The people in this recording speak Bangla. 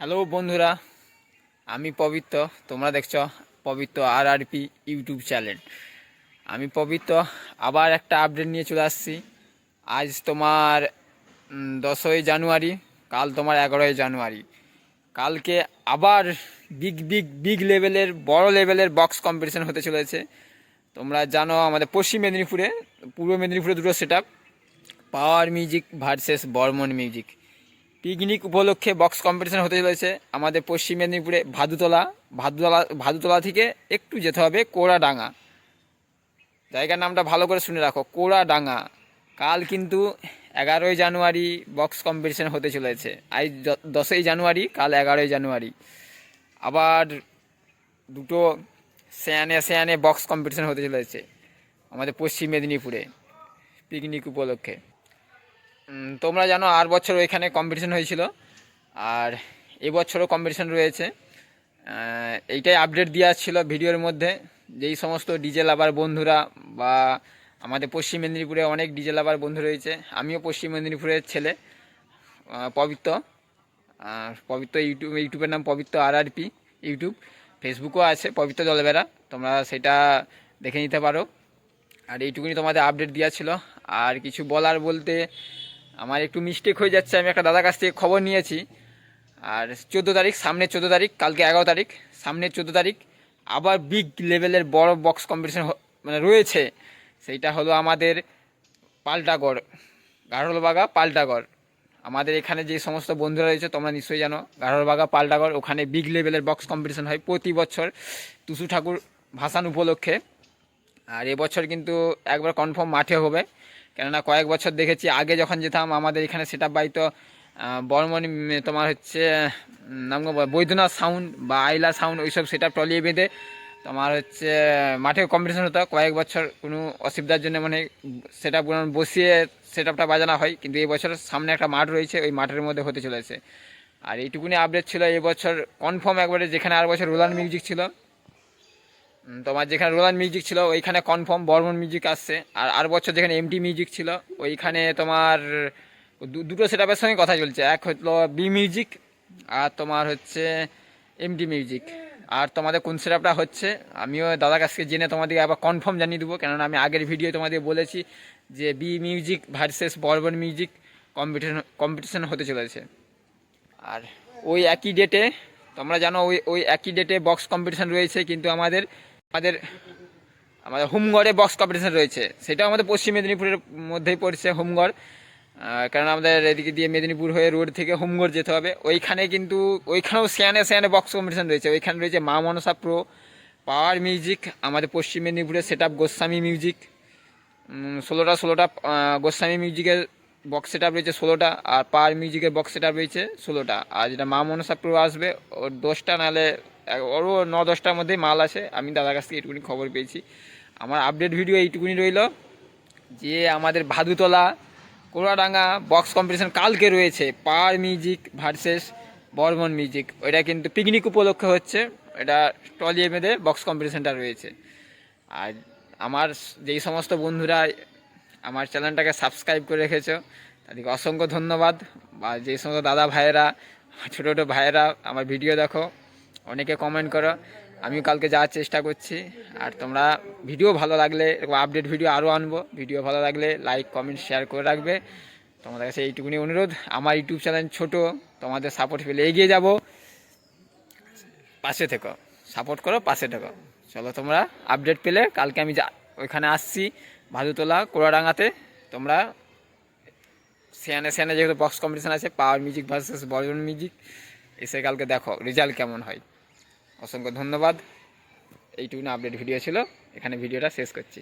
হ্যালো বন্ধুরা, আমি পবিত্র। তোমরা দেখছো পবিত্র RRP ইউটিউব চ্যানেল। আমি পবিত্র আবার একটা আপডেট নিয়ে চলে আসছি। আজ তোমার 10ই জানুয়ারি, কাল তোমার 11ই জানুয়ারি। কালকে আবার বিগ বিগ বিগ লেভেলের বড় লেভেলের বক্স কম্পিটিশন হতে চলেছে। তোমরা জানো আমাদের পশ্চিম মেদিনীপুরে, পূর্ব মেদিনীপুরে দুটো set up, power music versus Burman music. Picnic উপলক্ষে বক্স কম্পিটিশন হতে চলেছে আমাদের পশ্চিম মেদিনীপুরে ভাদুতলা থেকে একটু যেতে হবে কোড়াডাঙ্গা। জায়গার নামটা ভালো করে শুনে রাখো, কোড়াডাঙ্গা। কাল কিন্তু 11ই জানুয়ারি বক্স কম্পিটিশন হতে চলেছে। আজ 10ই জানুয়ারি, কাল 11ই জানুয়ারি। আবার দুটো সেয়ানে বক্স কম্পিটিশন হতে চলেছে আমাদের পশ্চিম মেদিনীপুরে পিকনিক উপলক্ষে। তোমরা জানো আর বছর ওইখানে কম্পিটিশন হয়েছিল, আর এবছরও কম্পিটিশন রয়েছে। এইটাই আপডেট দেওয়া ছিল ভিডিওর মধ্যে। যেই সমস্ত ডিজে লাভার বন্ধুরা বা আমাদের পশ্চিম মেদিনীপুরে অনেক ডিজে লাভার বন্ধু রয়েছে, আমিও পশ্চিম মেদিনীপুরের ছেলে, পবিত্র। পবিত্র ইউটিউবের নাম পবিত্র RRP ইউটিউব। ফেসবুকও আছে পবিত্র জলবেরা, তোমরা সেটা দেখে নিতে পারো। আর এইটুকুনি তোমাদের আপডেট দেওয়া ছিল। আর কিছু বলার বলতে, আমার একটু মিস্টেক হয়ে যাচ্ছে। আমি একটা দাদার কাছ থেকে খবর নিয়েছি, আর 14 তারিখ, সামনের 14 তারিখ, কালকে 11 তারিখ, সামনের 14 তারিখ আবার বিগ লেভেলের বড় বক্স কম্পিটিশন মানে রয়েছে। সেইটা হলো আমাদের পাল্টাগড়, গাঢ়লবাগা পাল্টাগড়। আমাদের এখানে যে সমস্ত বন্ধুরা রয়েছে তোমরা নিশ্চয়ই জানো, গাঢ়লবাগা পাল্টাগড়, ওখানে বিগ লেভেলের বক্স কম্পিটিশন হয় প্রতি বছর টুসু ঠাকুর ভাসান উপলক্ষে। আর এবছর কিন্তু একবার কনফার্ম মাঠে হবে, কেননা কয়েক বছর দেখেছি আগে যখন যেতাম আমাদের এখানে সেট আপ বাইতো বর্মনি, তোমার হচ্ছে নাম বৈদ্যনাথ সাউন্ড বা আইলা সাউন্ড, ওইসব সেট আপ ট্রলিয়ে বেঁধে তোমার হচ্ছে মাঠে কম্পিটিশন হতো। কয়েক বছর কোনো অসুবিধার জন্য মানে সেট আপ বসিয়ে সেট আপটা বাজানো হয়, কিন্তু এই বছর সামনে একটা মাঠ রয়েছে, ওই মাঠের মধ্যে হতে চলেছে। আর এইটুকুনি আপডেট ছিল এবছর কনফার্ম একবারে। যেখানে আর বছর রোলান মিউজিক ছিল, তোমার যেখানে রোলান মিউজিক ছিল ওইখানে কনফার্ম বর্মন মিউজিক আসছে। আর বছর যেখানে MT মিউজিক ছিল ওইখানে তোমার দুটো সেট আপের সঙ্গে কথা চলছে, এক হলো বি মিউজিক আর তোমার হচ্ছে MT মিউজিক। আর তোমাদের কোন সেট আপটা হচ্ছে আমিও দাদার কাছ থেকে জেনে তোমাদেরকে আবার কনফার্ম জানিয়ে দেবো, কেননা আমি আগের ভিডিও তোমাদের বলেছি যে B music versus Burman music competition হতে চলেছে। আর ওই একই ডেটে, তোমরা জানো ওই একই ডেটে বক্স কম্পিটিশন রয়েছে, কিন্তু আমাদের আমাদের আমাদের হোমগড়ে বক্স কম্পিটিশন রয়েছে। সেটাও আমাদের পশ্চিম মেদিনীপুরের মধ্যেই পড়ছে হোমগড়, কারণ আমাদের এদিকে দিয়ে মেদিনীপুর হয়ে রোড থেকে হোমগড় যেতে হবে। ওইখানে কিন্তু ওইখানেও সেয়ানে বক্স কম্পিটিশন রয়েছে। ওইখানে রয়েছে মা মনসা প্রো, পাওয়ার মিউজিক, আমাদের পশ্চিম মেদিনীপুরের সেট আপ গোস্বামী মিউজিক, 16টা গোস্বামী মিউজিকের বক্স সেট আপ রয়েছে 16টা, আর পাওয়ার মিউজিকের বক্স সেট আপ রয়েছে 16টা। আর যেটা মা মনসা প্রো আসবে ওর 10টা, নাহলে ওরও 9-10টার মধ্যেই মাল আছে। আমি দাদার কাছ থেকে এইটুকুনি খবর পেয়েছি। আমার আপডেট ভিডিও এইটুকুনি রইল যে আমাদের ভাদুতলা কোড়াডাঙ্গা বক্স কম্পিটিশন কালকে রয়েছে, power music versus Burman music. ওইটা কিন্তু পিকনিক উপলক্ষে হচ্ছে, এটা ট্রলিয়ে বেঁধে বক্স কম্পিটিশনটা রয়েছে। আর আমার যেই সমস্ত বন্ধুরা আমার চ্যানেলটাকে সাবস্ক্রাইব করে রেখেছো তাদেরকে অসংখ্য ধন্যবাদ। বা যেই সমস্ত দাদা ভাইয়েরা, ছোটো ছোটো ভাইয়েরা আমার ভিডিও দেখো, অনেকে কমেন্ট করো, আমিও কালকে যাওয়ার চেষ্টা করছি। আর তোমরা ভিডিও ভালো লাগলে, এরকম আপডেট ভিডিও আরও আনবো, ভিডিও ভালো লাগলে লাইক কমেন্ট শেয়ার করে রাখবে। তোমাদের কাছে এইটুকুনি অনুরোধ। আমার ইউটিউব চ্যানেল ছোটো, তোমাদের সাপোর্ট পেলে এগিয়ে যাব। পাশে থেকো, সাপোর্ট করো, পাশে থেকো। চলো, তোমরা আপডেট পেলে কালকে আমি ওইখানে আসছি ভাদুতলা কোড়াডাঙ্গাতে। তোমরা সেয়ানে যেহেতু বক্স কম্পিটিশান আছে, power music versus Burman music, এসে কালকে দেখো রেজাল্ট কেমন হয়। অসংখ্য ধন্যবাদ। এইটুকুনি আপডেট ভিডিও ছিল, এখানে ভিডিওটা শেষ করছি।